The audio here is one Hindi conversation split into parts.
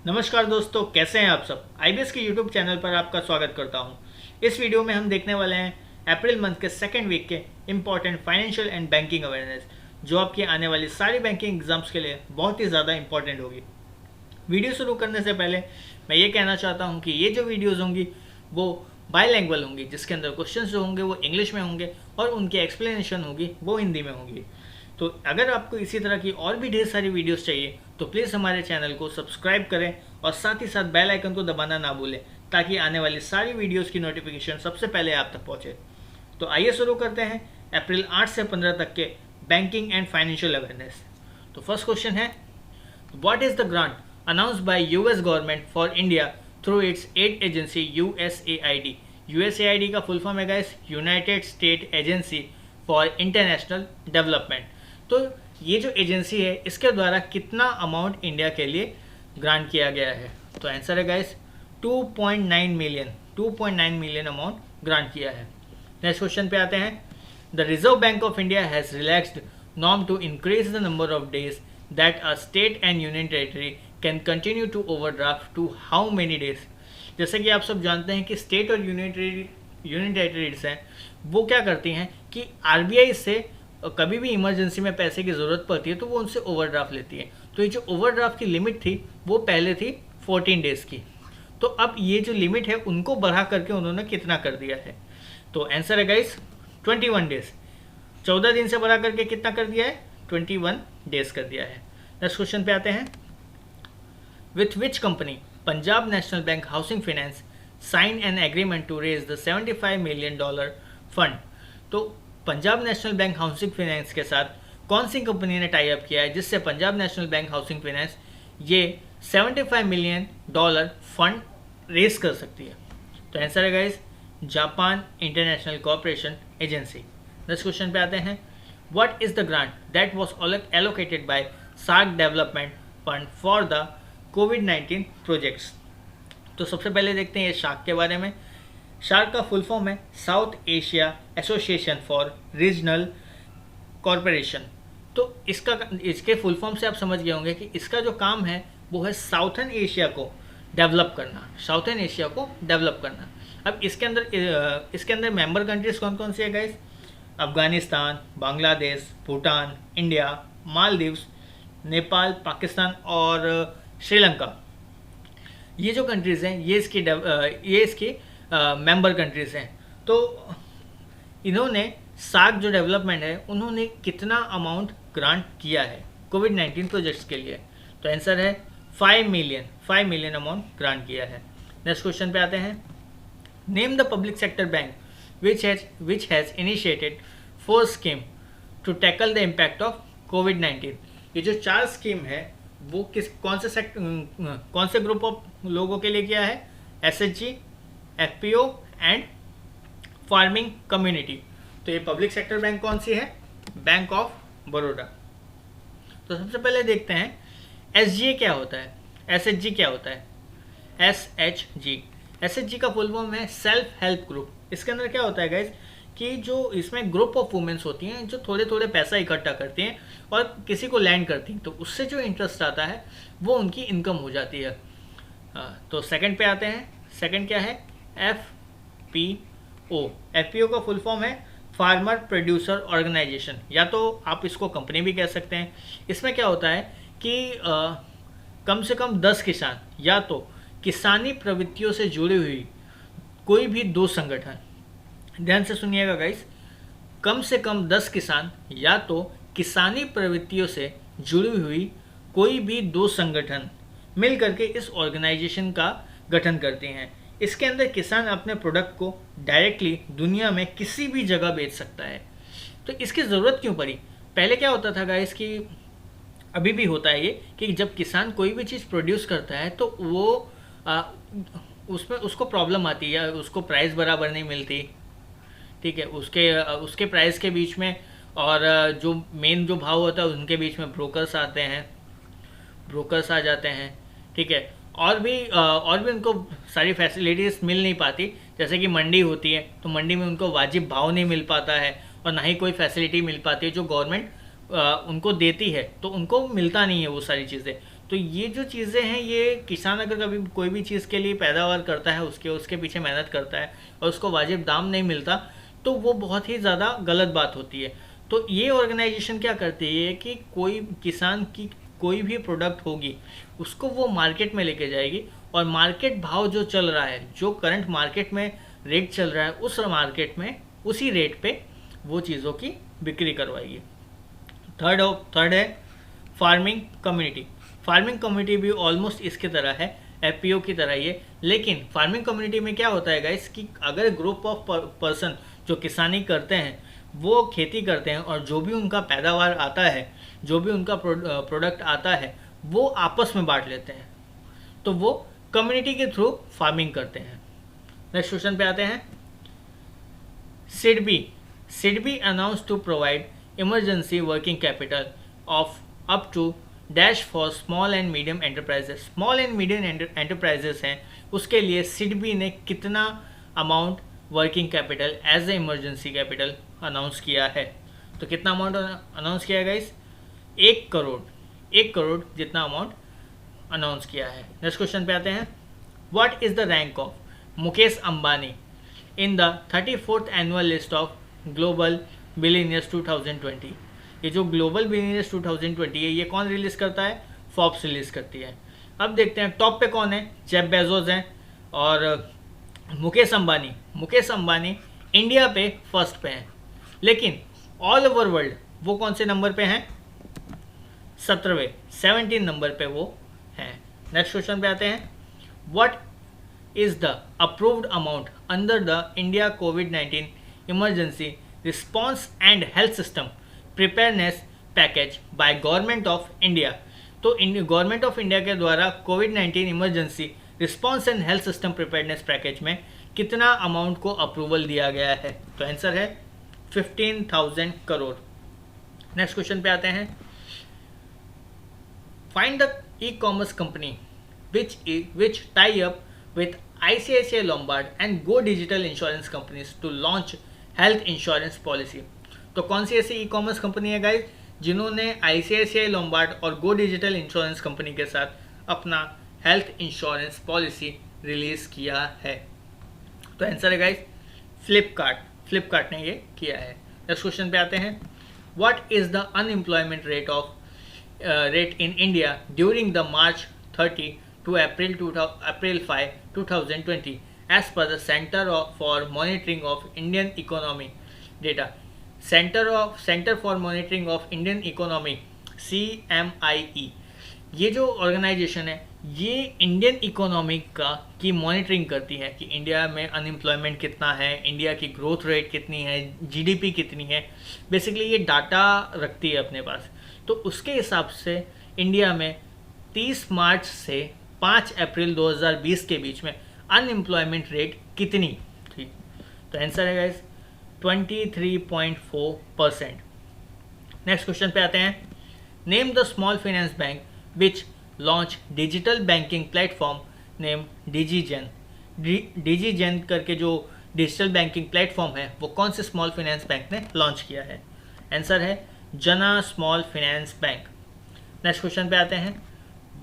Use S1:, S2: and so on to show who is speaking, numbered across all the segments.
S1: नमस्कार दोस्तों, कैसे हैं आप सब। आईबीएस के यूट्यूब चैनल पर आपका स्वागत करता हूं। इस वीडियो में हम देखने वाले हैं अप्रैल मंथ के सेकंड वीक के important financial and banking awareness, जो आपकी आने वाली सारी बैंकिंग एग्जाम्स के लिए बहुत ही ज़्यादा इंपॉर्टेंट होगी। वीडियो शुरू करने से पहले मैं ये कहना चाहता हूँ कि ये जो वीडियोज़ होंगी वो बाईलैंग्वेज होंगी, जिसके अंदर क्वेश्चंस जो होंगे वो इंग्लिश में होंगे और उनकी एक्सप्लेनेशन होगी वो हिंदी में होंगी। तो अगर आपको इसी तरह की और भी ढेर सारी वीडियोस चाहिए तो प्लीज़ हमारे चैनल को सब्सक्राइब करें और साथ ही साथ बेल आइकन को दबाना ना भूलें, ताकि आने वाली सारी वीडियोस की नोटिफिकेशन सबसे पहले आप तक पहुंचे। तो आइए शुरू करते हैं अप्रैल 8 से 15 तक के बैंकिंग एंड फाइनेंशियल अवेयरनेस। तो फर्स्ट क्वेश्चन है, what is the grant announced by US government for India through it's ad agency USAID। USAID का फुल फॉर्म है guys United state agency for international development. तो ये जो एजेंसी है इसके द्वारा कितना अमाउंट इंडिया के लिए ग्रांट किया गया है? तो आंसर है गाइस 2.9 मिलियन अमाउंट ग्रांट किया है। नेक्स्ट क्वेश्चन पे आते हैं। The reserve bank of India has relaxed norm to increase the number of days that a state and union territory can continue to overdraft to how many days. जैसे कि आप सब जानते हैं कि स्टेट और यूनियन टेरिटरीज हैं, वो क्या करती हैं कि आरबीआई से कभी भी इमरजेंसी में पैसे की ज़रूरत पड़ती है तो वो उनसे ओवरड्राफ्ट लेती है। तो ये जो ओवरड्राफ्ट की लिमिट थी वो पहले थी 14 डेज़ की, तो अब ये जो लिमिट है उनको बढ़ा करके उन्होंने कितना कर दिया है? तो आंसर है गाइस 21 डेज। 14 दिन से बढ़ा करके कितना कर दिया है? 21 डेज कर दिया है। नेक्स्ट क्वेश्चन पे आते हैं। With which company Punjab National Bank housing finance sign an agreement to raise the $75 million fund. तो Punjab National Bank housing finance के साथ कौन सी कंपनी ने टाई अप किया है जिससे Punjab National Bank housing finance ये $75 मिलियन फंड रेज कर सकती है? तो आंसर है guys Japan international cooperation agency. Next question पे आते हैं। What is the grant that was allocated by SAARC development fund for the कोविड-19 प्रोजेक्ट्स। तो सबसे पहले देखते हैं ये शार्क के बारे में। शार्क का फुल फॉर्म है south Asia association for regional corporation. तो इसके फुल फॉर्म से आप समझ गए होंगे कि इसका जो काम है वो है साउथर्न एशिया को डेवलप करना। अब इसके अंदर मेंबर कंट्रीज कौन कौन सी है गाइस? अफगानिस्तान, बांग्लादेश, भूटान, इंडिया, मालदीव्स, नेपाल, पाकिस्तान और श्रीलंका। ये जो कंट्रीज़ हैं ये इसकी मेंबर कंट्रीज़ हैं। तो इन्होंने सार्क जो डेवलपमेंट है उन्होंने कितना अमाउंट ग्रांट किया है कोविड-19 प्रोजेक्ट्स के लिए? तो आंसर है 5 मिलियन अमाउंट ग्रांट किया है। नेक्स्ट क्वेश्चन पे आते हैं। Name the public sector bank which has initiated 4 scheme to tackle the impact of कोविड-19। ये जो 4 स्कीम है वो कौन से ग्रुप ऑफ लोगों के लिए किया है? SHG, FPO and farming community. तो ये पब्लिक सेक्टर बैंक कौन सी है? Bank of Baroda. तो सबसे पहले देखते हैं एसजीए क्या होता है, एसएचजी क्या होता है। एसएचजी का फुल फॉर्म है सेल्फ हेल्प ग्रुप। इसके अंदर क्या होता है गाइज कि जो इसमें ग्रुप ऑफ वुमेन्स होती हैं जो थोड़े थोड़े पैसा इकट्ठा करती हैं और किसी को लैंड करती हैं, तो उससे जो इंटरेस्ट आता है वो उनकी इनकम हो जाती है। तो सेकंड पे आते हैं। सेकंड क्या है? एफपीओ का फुल फॉर्म है फार्मर प्रोड्यूसर ऑर्गेनाइजेशन, या तो आप इसको कंपनी भी कह सकते हैं। इसमें क्या होता है कि कम से कम 10 किसान या तो किसानी प्रवृत्तियों से जुड़ी हुई कोई भी 2 संगठन, ध्यान से सुनिएगा गाइस, कम से कम 10 किसान या तो किसानी प्रवृत्तियों से जुड़ी हुई कोई भी 2 संगठन मिल करके इस ऑर्गेनाइजेशन का गठन करते हैं। इसके अंदर किसान अपने प्रोडक्ट को डायरेक्टली दुनिया में किसी भी जगह बेच सकता है। तो इसकी ज़रूरत क्यों पड़ी? पहले क्या होता था गाइस कि अभी भी होता है ये कि जब किसान कोई भी चीज़ प्रोड्यूस करता है तो वो उसमें उसको प्रॉब्लम आती है, उसको प्राइस बराबर नहीं मिलती, ठीक है, उसके प्राइस के बीच में और जो मेन जो भाव होता है उनके बीच में ब्रोकर्स आ जाते हैं, ठीक है। और भी उनको सारी फैसिलिटीज़ मिल नहीं पाती। जैसे कि मंडी होती है तो मंडी में उनको वाजिब भाव नहीं मिल पाता है और ना ही कोई फैसिलिटी मिल पाती है जो गवर्नमेंट उनको देती है, तो उनको मिलता नहीं है वो सारी चीज़ें। तो तो ये जो चीज़ें हैं, ये किसान अगर कभी कोई भी चीज़ के लिए पैदावार करता है, उसके पीछे मेहनत करता है और उसको वाजिब दाम नहीं मिलता, तो वो बहुत ही ज़्यादा गलत बात होती है। तो ये ऑर्गेनाइजेशन क्या करती है कि कोई किसान की कोई भी प्रोडक्ट होगी उसको वो मार्केट में लेके जाएगी और मार्केट भाव जो चल रहा है, जो करंट मार्केट में रेट चल रहा है, उस मार्केट में उसी रेट पे वो चीज़ों की बिक्री करवाएगी। थर्ड है फार्मिंग कम्युनिटी। फार्मिंग कम्युनिटी भी ऑलमोस्ट इसके तरह है, एफपीओ की तरह ही है, लेकिन फार्मिंग कम्युनिटी में क्या होता है गाइस कि अगर ग्रुप ऑफ पर्सन जो किसानी करते हैं, वो खेती करते हैं और जो भी उनका पैदावार आता है, जो भी उनका प्रोडक्ट आता है, वो आपस में बांट लेते हैं, तो वो कम्युनिटी के थ्रू फार्मिंग करते हैं। नेक्स्ट क्वेश्चन पे आते हैं। SIDBI announce to provide emergency working capital of up to dash for small and medium enterprises. Small and medium enterprises हैं, उसके लिए सिडबी ने कितना amount working capital as a emergency capital announce किया है? तो कितना अमाउंट अनाउंस किया है गाइस? 1 करोड़ जितना अमाउंट अनाउंस किया है। नेक्स्ट क्वेश्चन पे आते हैं। What is the rank of Mukesh Ambani in the 34th annual list of global billionaires 2020? ये जो ग्लोबल बिलियनियर्स 2020 है, ये कौन रिलीज करता है? फोर्ब्स रिलीज करती है। अब देखते हैं टॉप पे कौन है। जेफ बेजोस हैं और मुकेश अंबानी इंडिया पे फर्स्ट पे हैं, लेकिन ऑल ओवर वर्ल्ड वो कौन से नंबर पे हैं? 17 नंबर पे वो हैं। नेक्स्ट क्वेश्चन पे आते हैं। What is the approved amount under the India कोविड-19 emergency response and health system preparedness package by government of India? तो गवर्नमेंट ऑफ इंडिया के द्वारा कोविड-19 emergency response and health system preparedness package में कितना अमाउंट को अप्रूवल दिया गया है? तो आंसर है 15,000 करोड़। नेक्स्ट क्वेश्चन पे आते हैं। Find the ecommerce company which tie up with ICICI Lombard and Go Digital Insurance companies to launch health insurance policy? तो कौन सी ऐसी ई-कॉमर्स कंपनी है गाइस जिन्होंने ICICI Lombard और Go Digital Insurance कंपनी के साथ अपना हेल्थ इंश्योरेंस पॉलिसी रिलीज किया है? तो आंसर है गाइस फ्लिपकार्ट ने ये किया है। नेक्स्ट क्वेश्चन पे आते हैं। What is the unemployment rate in India during the March 30 to April 5, 2020 as per the Center for Monitoring of Indian Economy data? Center for Monitoring of Indian Economy CMIE, ये जो ऑर्गेनाइजेशन है, ये इंडियन इकोनॉमी की मॉनिटरिंग करती है कि इंडिया में अनएम्प्लॉयमेंट कितना है, इंडिया की ग्रोथ रेट कितनी है, जीडीपी कितनी है। बेसिकली ये डाटा रखती है अपने पास। तो उसके हिसाब से इंडिया में 30 मार्च से 5 अप्रैल 2020 के बीच में अनएम्प्लॉयमेंट रेट कितनी थी? तो आंसर है गाइस 23.4%। नेक्स्ट क्वेश्चन पे आते हैं। Name the small finance bank which launch digital banking platform name DigiGen. DigiGen करके जो डिजिटल बैंकिंग प्लेटफॉर्म है, वो कौन से स्मॉल फाइनेंस बैंक ने लॉन्च किया है? आंसर है Jana small finance bank. Next question पे आते हैं।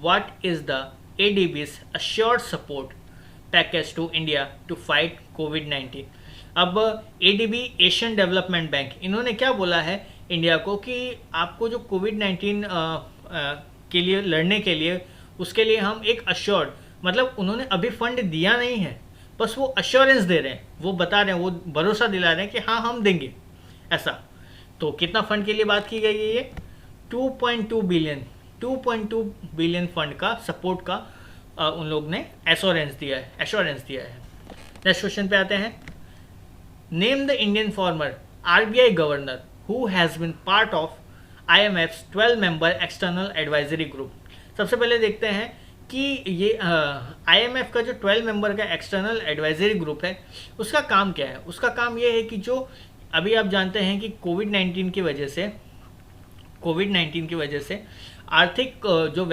S1: What is the ADB's assured support package to India to fight COVID-19? अब ADB एशियन डेवलपमेंट बैंक, इन्होंने क्या बोला है इंडिया को कि आपको जो कोविड-19 के लिए लड़ने के लिए, उसके लिए हम एक अश्योर्ड, मतलब उन्होंने अभी फंड दिया नहीं है, बस वो अश्योरेंस दे रहे हैं, वो बता रहे हैं, वो भरोसा दिला रहे हैं कि हाँ हम देंगे ऐसा। तो कितना फंड के लिए बात की गई है? ये 2.2 बिलियन फंड का सपोर्ट का उन लोग ने एश्योरेंस दिया है। नेक्स्ट क्वेश्चन पे आते हैं। Name the Indian farmer RBI governor who has been part of IMF's 12 member external advisory group. सबसे पहले देखते हैं कि ये IMF का जो 12 मेंबर का एक्सटर्नल एडवाइजरी ग्रुप है, उसका काम क्या है? उसका काम ये है कि जो अभी आप जानते हैं कि कोविड-19 की वजह से आर्थिक जो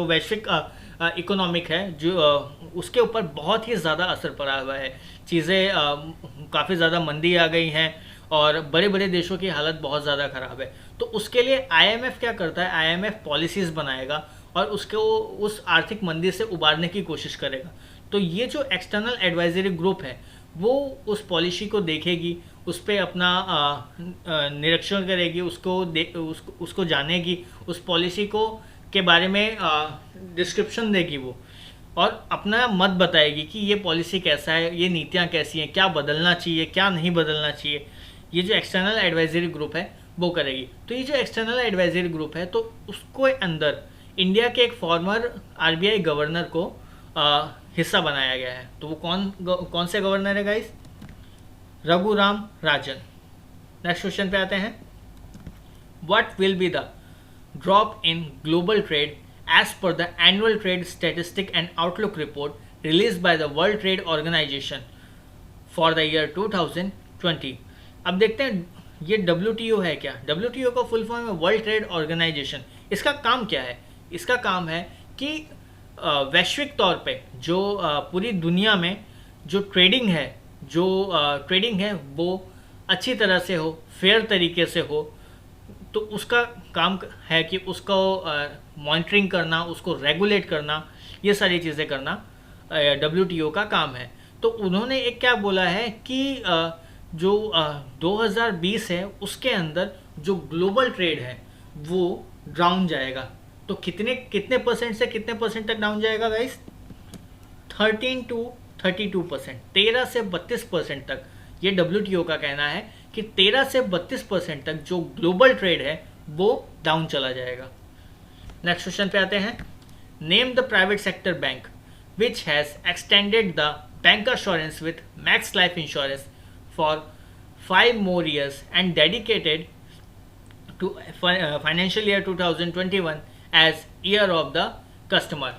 S1: वैश्विक इकोनॉमिक है, जो उसके ऊपर बहुत ही ज़्यादा असर पड़ा हुआ है। चीज़ें काफ़ी ज़्यादा मंदी आ गई हैं और बड़े बड़े देशों की हालत बहुत ज़्यादा ख़राब है। तो उसके लिए आईएमएफ क्या करता है, आईएमएफ पॉलिसीज़ बनाएगा और उसको उस आर्थिक मंदी से उबारने की कोशिश करेगा। तो ये जो एक्सटर्नल एडवाइजरी ग्रुप है वो उस पॉलिसी को देखेगी, उस पर अपना निरीक्षण करेगी, उसको जानेगी, उस पॉलिसी को के बारे में डिस्क्रिप्शन देगी वो, और अपना मत बताएगी कि ये पॉलिसी कैसा है, ये नीतियाँ कैसी हैं, क्या बदलना चाहिए, क्या नहीं बदलना चाहिए। ये जो एक्सटर्नल एडवाइजरी ग्रुप है वो करेगी। तो ये जो एक्सटर्नल एडवाइजरी ग्रुप है तो उसको अंदर इंडिया के एक फॉर्मर आरबीआई गवर्नर को हिस्सा बनाया गया है। तो वो कौन से गवर्नर है guys? Raghuram Rajan. Next question पे आते हैं। What will be the drop in global trade as per the annual trade statistic and outlook report release by the world trade organization for the year 2020। अब देखते हैं ये WTO है क्या। WTO का फुल फॉर्म है वर्ल्ड ट्रेड ऑर्गेनाइजेशन। इसका काम क्या है? इसका काम है कि वैश्विक तौर पे जो पूरी दुनिया में जो ट्रेडिंग है वो अच्छी तरह से हो, फेयर तरीके से हो। तो उसका काम है कि उसको मॉनिटरिंग करना, उसको रेगुलेट करना, ये सारी चीज़ें करना WTO का काम है। तो उन्होंने एक क्या बोला है कि जो 2020 है उसके अंदर जो ग्लोबल ट्रेड है वो डाउन जाएगा। तो कितने परसेंट से कितने परसेंट तक डाउन जाएगा गाइस? 13 to 32%, 13 से 32% तक। ये WTO का कहना है कि 13 से 32% तक जो ग्लोबल ट्रेड है वो डाउन चला जाएगा। नेक्स्ट क्वेश्चन पे आते हैं। Name the private sector bank which has extended the bank assurance with Max Life Insurance for 5 more years and dedicated to financial year 2021 as year of the customer।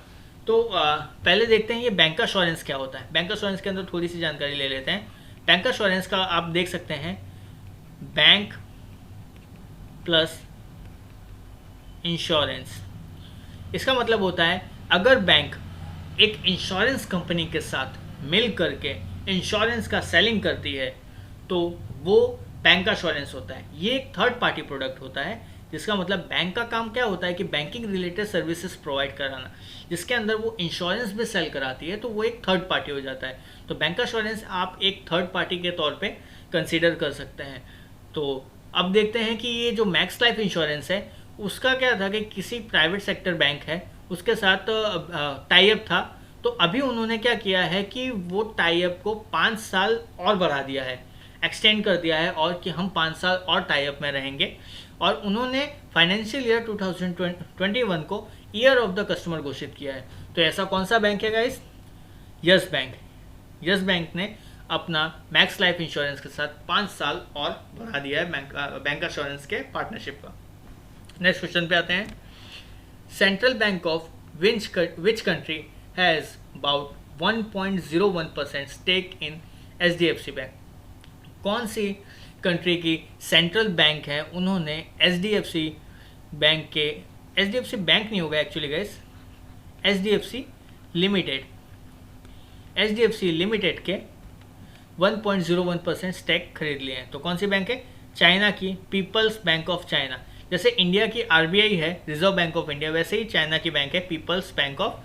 S1: तो पहले देखते हैं ये बैंक assurance क्या होता है। बैंक assurance के अंदर थोड़ी सी जानकारी ले लेते हैं। बैंक assurance का आप देख सकते हैं बैंक प्लस इंश्योरेंस। इसका मतलब होता है अगर बैंक एक इंश्योरेंस कंपनी के साथ मिल करके इंश्योरेंस का सेलिंग करती है तो वो बैंक assurance होता है। ये एक थर्ड पार्टी प्रोडक्ट होता है, जिसका मतलब बैंक का काम क्या होता है कि बैंकिंग रिलेटेड सर्विसेज प्रोवाइड कराना, जिसके अंदर वो इंश्योरेंस भी सेल कराती है तो वो एक थर्ड पार्टी हो जाता है। तो बैंक assurance आप एक थर्ड पार्टी के तौर पे कंसीडर कर सकते हैं। तो अब देखते हैं कि ये जो मैक्स लाइफ इंश्योरेंस है उसका क्या था कि किसी प्राइवेट सेक्टर बैंक है उसके साथ टाई अप था। तो अभी उन्होंने क्या किया है कि वो टाई अप को 5 साल और बढ़ा दिया है, एक्सटेंड कर दिया है, और कि हम 5 साल और टाई अप में रहेंगे। और उन्होंने फाइनेंशियल ईयर 2021 को ईयर ऑफ द कस्टमर घोषित किया है। तो ऐसा कौन सा बैंक है guys? Yes bank. Yes bank ने अपना मैक्स लाइफ इंश्योरेंस के साथ 5 साल और बढ़ा दिया है बैंक assurance के पार्टनरशिप का। नेक्स्ट क्वेश्चन पे आते हैं। Central bank of which country has about 1.01% stake in HDFC bank. कौन सी कंट्री की सेंट्रल बैंक है उन्होंने HDFC बैंक नहीं होगा एक्चुअली गाइस, HDFC लिमिटेड के 1.01% स्टेक खरीद लिए हैं। तो कौन सी बैंक है? चाइना की पीपल्स बैंक ऑफ चाइना। जैसे इंडिया की RBI है रिजर्व बैंक ऑफ इंडिया, वैसे ही चाइना की बैंक है पीपल्स बैंक ऑफ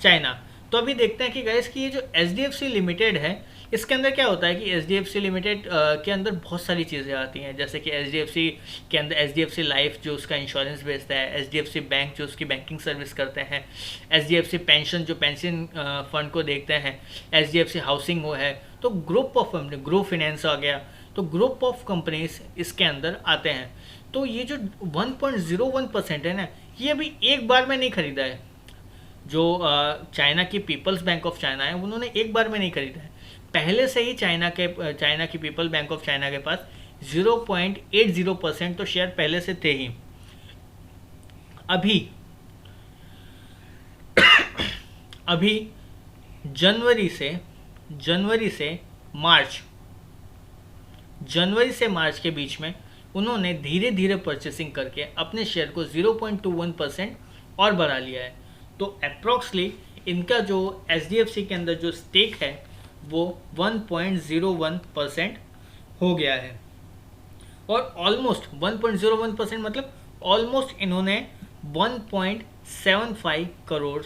S1: चाइना। तो अभी देखते हैं कि गाइस कि ये जो HDFC लिमिटेड है इसके अंदर क्या होता है कि HDFC लिमिटेड के अंदर बहुत सारी चीज़ें आती हैं। जैसे कि HDFC के अंदर HDFC लाइफ जो उसका इंश्योरेंस बेचता है, HDFC बैंक जो उसकी बैंकिंग सर्विस करते हैं, HDFC पेंशन जो पेंशन फंड को देखते हैं, HDFC हाउसिंग वो है। तो ग्रुप फाइनेंस आ गया। तो ग्रुप ऑफ कंपनीज इसके अंदर आते हैं। तो ये जो 1.01% है ना, ये अभी एक बार में नहीं खरीदा है। जो चाइना की पीपल्स बैंक ऑफ चाइना है उन्होंने एक बार में नहीं खरीदा है, पहले से ही चाइना की पीपल बैंक ऑफ चाइना के पास 0.80% तो शेयर पहले से थे ही। अभी जनवरी से मार्च के बीच में उन्होंने धीरे धीरे परचेसिंग करके अपने शेयर को 0.21% और बढ़ा लिया है। तो अप्रॉक्सली इनका जो HDFC के अंदर जो स्टेक है वो 1.01% हो गया है। और ऑलमोस्ट 1.01% मतलब ऑलमोस्ट इन्होंने 1.75 करोड़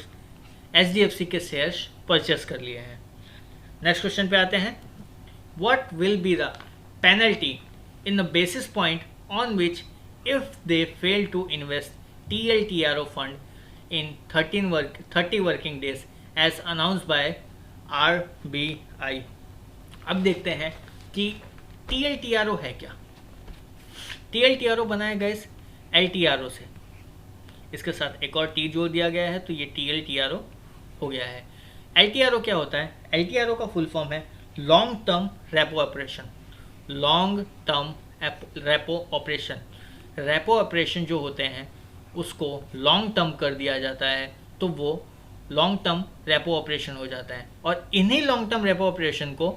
S1: HDFC के शेयर्स परचेस कर लिए हैं। नेक्स्ट क्वेश्चन पे आते हैं, what will be the penalty in the basis point on which if they fail to invest TLTRO fund in 30 working days as announce by RBI। अब देखते हैं कि TLTRO है क्या। TLTRO बनाया गया इस LTRO से, इसके साथ एक और T जोड़ दिया गया है तो ये TLTRO हो गया है। LTRO क्या होता है? LTRO का फुल फॉर्म है long term repo operation. Long term repo operation, repo operation जो होते हैं उसको लॉन्ग टर्म कर दिया जाता है तो वो लॉन्ग टर्म रेपो ऑपरेशन हो जाता है, और इन्हीं लॉन्ग टर्म रेपो ऑपरेशन को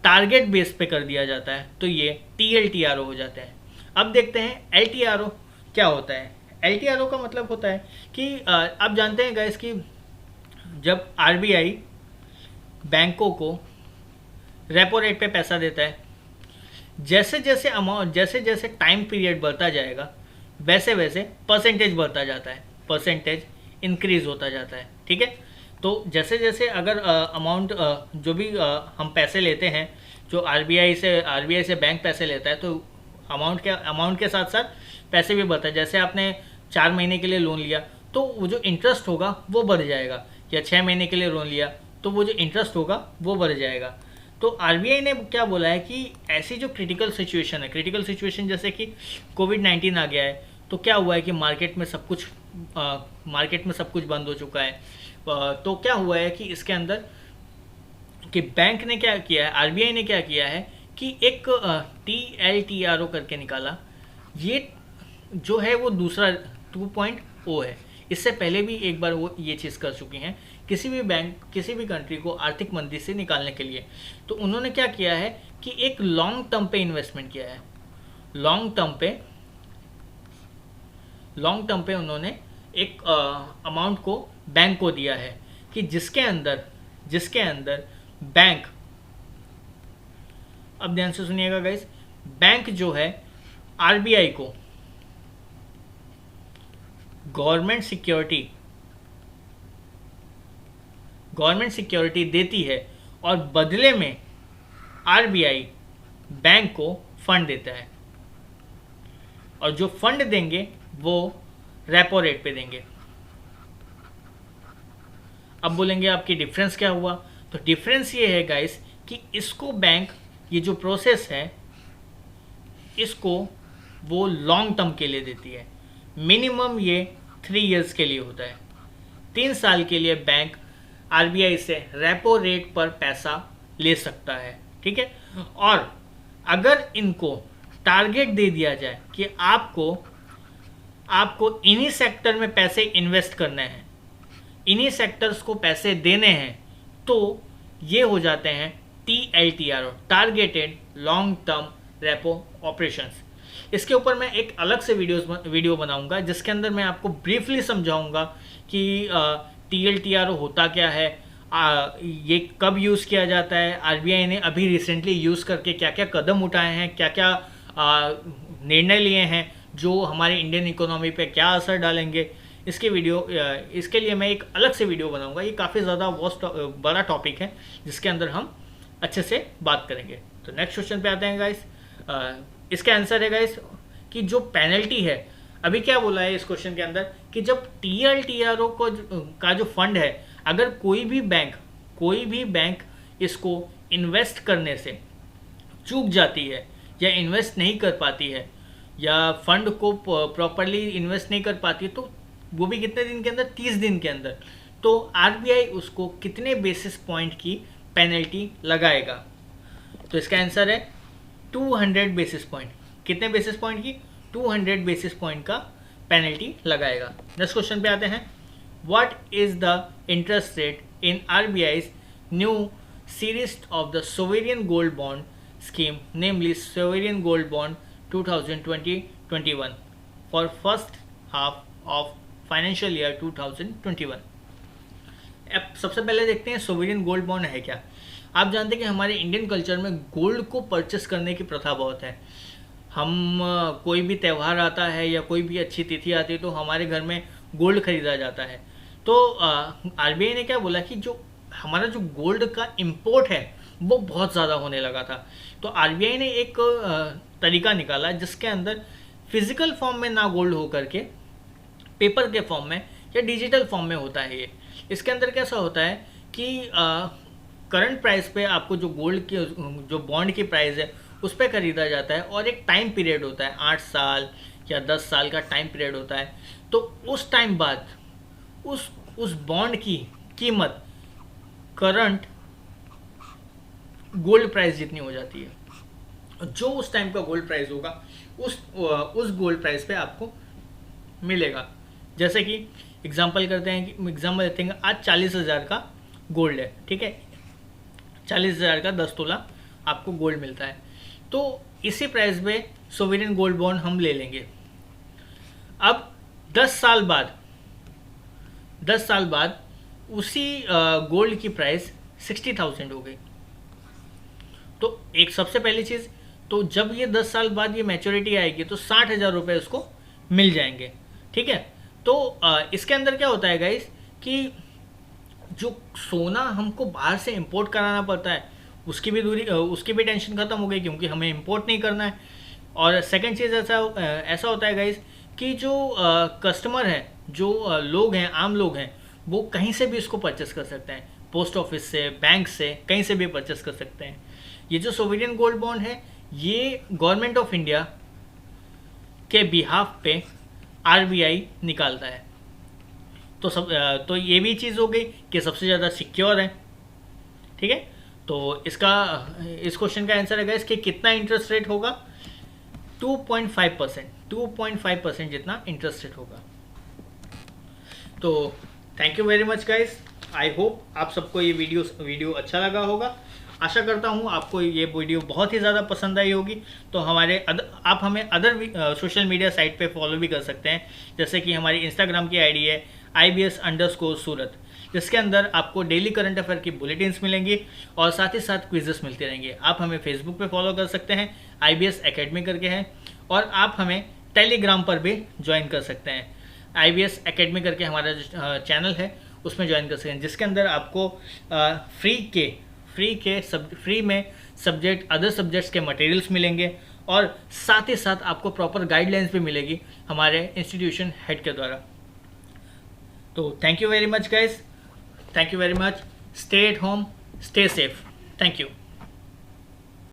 S1: टारगेट बेस पे कर दिया जाता है तो ये TLTRO हो जाते हैं। अब देखते हैं LTRO क्या होता है। LTRO का मतलब होता है कि आप जानते हैं गाइस कि जब RBI बैंकों को रेपो रेट पे पैसा देता है, जैसे जैसे अमाउंट जैसे जैसे टाइम पीरियड बढ़ता जाएगा वैसे वैसे परसेंटेज बढ़ता जाता है, परसेंटेज इंक्रीज होता जाता है। ठीक है, तो जैसे जैसे अगर अमाउंट जो भी हम पैसे लेते हैं, जो RBI से बैंक पैसे लेता है तो अमाउंट के साथ साथ पैसे भी बढ़ता है। जैसे आपने 4 महीने के लिए लोन लिया तो वो जो इंटरेस्ट होगा वो बढ़ जाएगा, या 6 महीने के लिए लोन लिया तो वो जो इंटरेस्ट होगा वो बढ़ जाएगा। तो RBI ने क्या बोला है कि ऐसी जो क्रिटिकल सिचुएशन है, क्रिटिकल सिचुएशन जैसे कि कोविड-19 आ गया है तो क्या हुआ है कि मार्केट में सब कुछ बंद हो चुका है। तो क्या हुआ है कि इसके अंदर कि बैंक ने क्या किया है, RBI ने क्या किया है कि एक TLTRO करके निकाला। ये जो है वो दूसरा 2.0 है। इससे पहले भी एक बार वो ये चीज़ कर चुकी हैं किसी भी बैंक किसी भी कंट्री को आर्थिक मंदी से निकालने के लिए। तो उन्होंने क्या किया है कि एक लॉन्ग टर्म पे इन्वेस्टमेंट किया है। लॉन्ग टर्म पे उन्होंने एक अमाउंट को बैंक को दिया है कि जिसके अंदर बैंक, अब ध्यान से सुनिएगा गाइस, बैंक जो है RBI को गवर्नमेंट सिक्योरिटी देती है और बदले में RBI बैंक को फंड देता है, और जो फंड देंगे वो रेपो रेट पे देंगे। अब बोलेंगे आपकी डिफरेंस क्या हुआ, तो डिफरेंस ये है गाइस कि इसको बैंक, ये जो प्रोसेस है इसको वो लॉन्ग टर्म के लिए देती है। मिनिमम ये 3 इयर्स के लिए होता है। 3 साल के लिए बैंक RBI से रेपो रेट पर पैसा ले सकता है। ठीक है, और अगर इनको टारगेट दे दिया जाए कि आपको इन्हीं सेक्टर में पैसे इन्वेस्ट करने हैं, इन्हीं सेक्टर्स को पैसे देने हैं, तो ये हो जाते हैं TLTRO, targeted long term repo operations. इसके ऊपर मैं एक अलग से वीडियो बनाऊंगा जिसके अंदर मैं आपको ब्रीफली समझाऊंगा कि TLTRO होता क्या है, ये कब यूज़ किया जाता है, RBI ने अभी रिसेंटली यूज़ करके क्या क्या कदम उठाए हैं, क्या क्या निर्णय लिए हैं जो हमारे इंडियन इकोनॉमी पे क्या असर डालेंगे। इसके लिए मैं एक अलग से वीडियो बनाऊंगा। ये काफ़ी ज़्यादा बड़ा टॉपिक है जिसके अंदर हम अच्छे से बात करेंगे। तो नेक्स्ट क्वेश्चन पे आते हैं गाइस। इसका आंसर है गाइस कि जो पेनल्टी है, अभी क्या बोला है इस क्वेश्चन के अंदर कि जब TLTRO का जो फंड है, अगर कोई भी बैंक इसको इन्वेस्ट करने से चूक जाती है या इन्वेस्ट नहीं कर पाती है या फंड को प्रॉपरली इन्वेस्ट नहीं कर पाती है, तो वो भी कितने दिन के अंदर, 30 दिन के अंदर, तो RBI उसको कितने बेसिस पॉइंट की पेनल्टी लगाएगा। तो इसका आंसर है 200 बेसिस पॉइंट। कितने बेसिस पॉइंट की? 200 बेसिस पॉइंट का पेनल्टी लगाएगा। नेक्स्ट क्वेश्चन पे आते हैं। What is the interest rate in RBI's new series of the sovereign gold bond scheme, namely sovereign gold bond 2020-21 for first half of financial year 2021। अब सबसे पहले देखते हैं सोवेरियन गोल्ड बॉन्ड है क्या। आप जानते हैं कि हमारे इंडियन कल्चर में गोल्ड को परचेस करने की प्रथा बहुत है। हम कोई भी त्यौहार आता है या कोई भी अच्छी तिथि आती है तो हमारे घर में गोल्ड खरीदा जाता है। तो आरबीआई ने क्या बोला कि जो हमारा जो गोल्ड का इंपोर्ट है वो बहुत ज़्यादा होने लगा था। तो आरबीआई ने एक तरीका निकाला जिसके अंदर फिजिकल फॉर्म में ना गोल्ड हो करके पेपर के फॉर्म में या डिजिटल फॉर्म में होता है ये। इसके अंदर कैसा होता है कि करंट प्राइस पे आपको जो गोल्ड की जो बॉन्ड की प्राइस है उस पर खरीदा जाता है और एक टाइम पीरियड होता है 8 साल या 10 साल का टाइम पीरियड होता है। तो उस टाइम बाद उस बॉन्ड की कीमत करंट गोल्ड प्राइस जितनी हो जाती है। जो उस टाइम का गोल्ड प्राइस होगा उस गोल्ड प्राइस पे आपको मिलेगा। जैसे कि एग्जांपल करते हैं कि एग्जांपल देते हैं आज 40,000 का गोल्ड है, ठीक है, 40,000 का 10 तोला आपको गोल्ड मिलता है। तो इसी प्राइस पे सोवरेन गोल्ड बॉन्ड हम ले लेंगे। अब 10 साल बाद उसी गोल्ड की प्राइस 60,000 हो गई। तो एक सबसे पहली चीज़, तो जब ये 10 साल बाद ये मैच्योरिटी आएगी तो 60,000 रुपये उसको मिल जाएंगे, ठीक है। तो इसके अंदर क्या होता है गाइस कि जो सोना हमको बाहर से इंपोर्ट कराना पड़ता है उसकी भी टेंशन खत्म हो गई क्योंकि हमें इंपोर्ट नहीं करना है। और सेकंड चीज़ ऐसा होता है गाइस कि जो कस्टमर है, जो लोग हैं, आम लोग हैं, वो कहीं से भी इसको परचेस कर सकते हैं, पोस्ट ऑफिस से, बैंक से, कहीं से भी परचेस कर सकते हैं। ये जो सोवरेन गोल्ड बॉन्ड है ये गवर्नमेंट ऑफ इंडिया के बिहाफ पे आरबीआई निकालता है। तो ये भी चीज़ हो गई कि सबसे ज़्यादा सिक्योर है, ठीक है। तो इस क्वेश्चन का आंसर है इसके कितना इंटरेस्ट रेट होगा, 2.5% जितना इंटरेस्ट रेट होगा। तो thank you very much guys, I hope आप सबको ये वीडियो अच्छा लगा होगा। आशा करता हूँ आपको ये वीडियो बहुत ही ज़्यादा पसंद आई होगी। तो आप हमें अदर सोशल मीडिया साइट पे फॉलो भी कर सकते हैं, जैसे कि हमारी इंस्टाग्राम की आईडी है IBS_सूरत, जिसके अंदर आपको डेली करंट अफेयर की बुलेटिन्स मिलेंगी और साथ ही साथ क्विजेस मिलते रहेंगे। आप हमें फेसबुक पे फॉलो कर सकते हैं, IBS एकेडमी करके है, और आप हमें टेलीग्राम पर भी ज्वाइन कर सकते हैं, IBS एकेडमी करके हमारा जो चैनल है उसमें ज्वाइन कर सकते हैं, जिसके अंदर आपको फ्री में अदर सब्जेक्ट्स के मटेरियल्स मिलेंगे और साथ ही साथ आपको प्रॉपर गाइडलाइंस भी मिलेगी हमारे इंस्टीट्यूशन हेड के द्वारा। तो thank you very much guys, thank you very much, stay at home, stay safe, thank you.